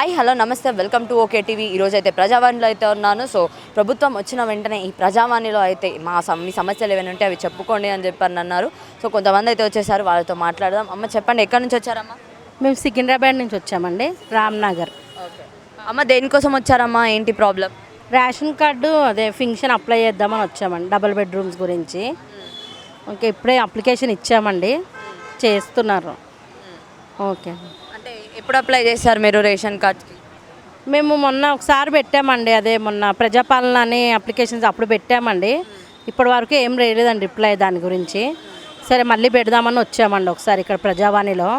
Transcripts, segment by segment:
Hi hello నమస్తే welcome to okay TV. ఈరోజు అయితే ప్రజావాణిలో అయితే ఉన్నాను. సో ప్రభుత్వం వచ్చిన వెంటనే ఈ ప్రజావాణిలో అయితే మీ సమస్యలు ఏమైనా ఉంటే అవి చెప్పుకోండి అని చెప్పని అన్నారు. సో కొంతమంది అయితే వచ్చేసారు, వాళ్ళతో మాట్లాడదాం. అమ్మ చెప్పండి, ఎక్కడి నుంచి వచ్చారమ్మా? మేము సికింద్రాబాద్ నుంచి వచ్చామండి, రామ్నగర్. ఓకే అమ్మ, దేనికోసం వచ్చారమ్మా? ఏంటి ప్రాబ్లం? రేషన్ కార్డు అదే ఫంక్షన్ అప్లై చేద్దామని వచ్చామండి, డబుల్ బెడ్రూమ్స్ గురించి. ఓకే, ఇప్పుడే అప్లికేషన్ ఇచ్చామండి, చేస్తున్నారు. ఓకే, అంటే ఎప్పుడు అప్లై చేశారు మీరు రేషన్ కార్డ్కి? మేము మొన్న ఒకసారి పెట్టామండి, అదే మొన్న ప్రజాపాలన అని అప్లికేషన్స్ అప్పుడు పెట్టామండి. ఇప్పటి వరకు ఏం రాలేదండి రిప్లై దాని గురించి. సరే మళ్ళీ పెడదామని వచ్చామండి ఒకసారి ఇక్కడ ప్రజావాణిలో.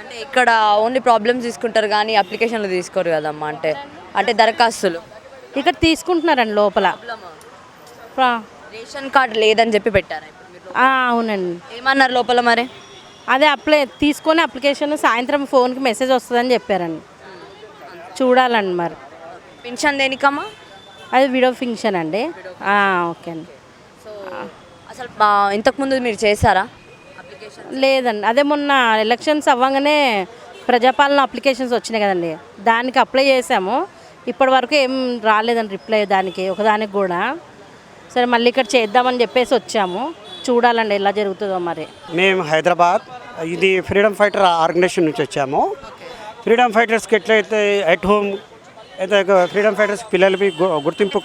అంటే ఇక్కడ ఓన్లీ ప్రాబ్లమ్స్ తీసుకుంటారు కానీ అప్లికేషన్లు తీసుకోరు కదమ్మా. అంటే దరఖాస్తులు ఇక్కడ తీసుకుంటున్నారండి లోపల. రేషన్ కార్డు లేదని చెప్పి పెట్టారా ఇప్పుడు మీరు? అవునండి. ఏమన్నారు లోపల మరి? అదే తీసుకొని అప్లికేషన్ సాయంత్రం ఫోన్కి మెసేజ్ వస్తుందని చెప్పారండి. చూడాలండి మరి. పెన్షన్ దేనికమ్మా? అది విడో ఫంక్షన్ అండి. ఓకే అండి. సో అసలు ఇంతకుముందు మీరు చేశారా అప్లికేషన్? లేదండి, అదే మొన్న ఎలక్షన్స్ అవ్వగానే ప్రజాపాలన అప్లికేషన్స్ వచ్చినాయి కదండి, దానికి అప్లై చేసాము. ఇప్పటి వరకు ఏం రాలేదండి రిప్లై దానికి, ఒకదానికి కూడా. సరే మళ్ళీ ఇక్కడ చేద్దామని చెప్పేసి వచ్చాము, చూడాలండి ఎలా జరుగుతుందో మరి. మేము హైదరాబాద్, ఇది ఫ్రీడమ్ ఫైటర్ ఆర్గనైజేషన్ నుంచి వచ్చాము. ఫ్రీడమ్ ఫైటర్స్కి ఎట్లయితే అట్ హోమ్ అయితే ఫ్రీడమ్ ఫైటర్స్ పిల్లలకి గుర్తింపు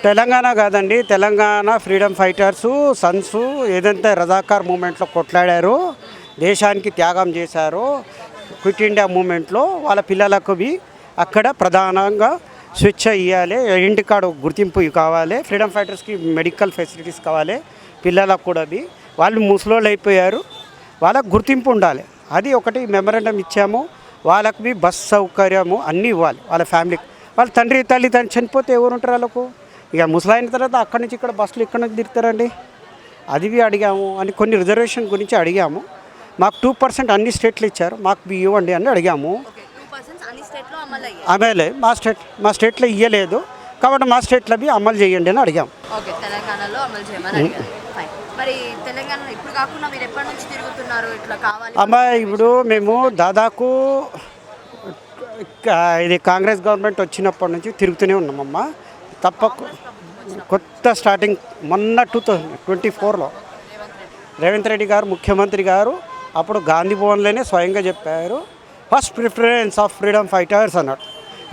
తెలంగాణ కాదండి, తెలంగాణ ఫ్రీడమ్ ఫైటర్సు సన్స్ ఏదైతే రజాకార్ మూమెంట్లో కొట్లాడారో, దేశానికి త్యాగం చేశారో, క్విట్ ఇండియా మూమెంట్లో వాళ్ళ పిల్లలకు అక్కడ ప్రధానంగా స్వేచ్ఛ ఇవ్వాలి, ఇంటికాడ గుర్తింపు కావాలి, ఫ్రీడమ్ ఫైటర్స్కి మెడికల్ ఫెసిలిటీస్ కావాలి, పిల్లలకు కూడా వాళ్ళు ముసలోళ్ళు అయిపోయారు, వాళ్ళకు గుర్తింపు ఉండాలి. అది ఒకటి మెమరాండం ఇచ్చాము. వాళ్ళకి బస్ సౌకర్యము అన్నీ ఇవ్వాలి, వాళ్ళ ఫ్యామిలీకి. వాళ్ళ తండ్రి తల్లి చనిపోతే ఎవరు ఉంటారు వాళ్ళకు? ఇక ముసలైన తర్వాత అక్కడి నుంచి ఇక్కడ బస్సులు ఇక్కడ నుంచి తిరుగుతారండి. అది అడిగాము అని, కొన్ని రిజర్వేషన్ గురించి అడిగాము. మాకు 2% అన్ని స్టేట్లు ఇచ్చారు, మాకు ఇవ్వండి అని అడిగాము. అమలే మా స్టేట్లో ఇవ్వలేదు కాబట్టి మా స్టేట్లో అమలు చేయండి అని అడిగాము. తెలంగాణలో అమలు చేయమని. మరి తెలంగాణలో ఇప్పుడు కాకుండా మీరు ఎప్పటి నుంచి తిరుగుతున్నారు ఇట్లా కావాలి? అమ్మ, ఇప్పుడు మేము దాదాపు ఇది కాంగ్రెస్ గవర్నమెంట్ వచ్చినప్పటి నుంచి తిరుగుతూనే ఉన్నామమ్మ. కొత్త స్టార్టింగ్ మొన్న 2024లో రేవంత్ రెడ్డి గారు ముఖ్యమంత్రి గారు అప్పుడు గాంధీ భవన్లోనే స్వయంగా చెప్పారు, first preference of freedom fighters అన్నాడు.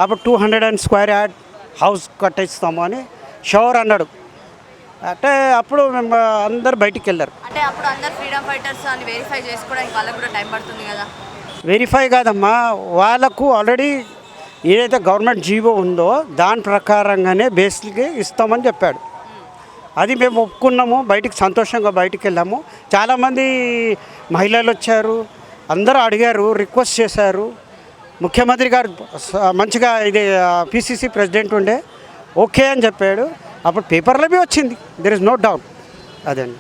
అప్పుడు 200 స్క్వేర్ యార్డ్ హౌస్ కట్టిస్తాము అని షవర్ అన్నాడు. అంటే అప్పుడు మేము అందరు బయటికి వెళ్ళారు. అంటే అప్పుడు అందరు ఫ్రీడమ్ ఫైటర్స్ అని వెరిఫై చేసుకోవడానికి వాళ్ళకు కూడా టైం పడుతుంది కదా? వెరిఫై కాదమ్మా, వాళ్ళకు ఆల్రెడీ ఏదైతే గవర్నమెంట్ జీవో ఉందో దాని ప్రకారంగానే బేసిక్గా ఇస్తామని చెప్పాడు. అది మేము ఒప్పుకున్నాము, బయటికి సంతోషంగా బయటికి వెళ్ళాము. చాలామంది మహిళలు వచ్చారు, అందరూ అడిగారు, రిక్వెస్ట్ చేశారు. ముఖ్యమంత్రి గారు మంచిగా ఇది పిసిసి ప్రెసిడెంట్ ఉండే ఓకే అని చెప్పాడు. అప్పుడు పేపర్లో వచ్చింది, దెర్ ఇస్ నో డౌట్. అదండి.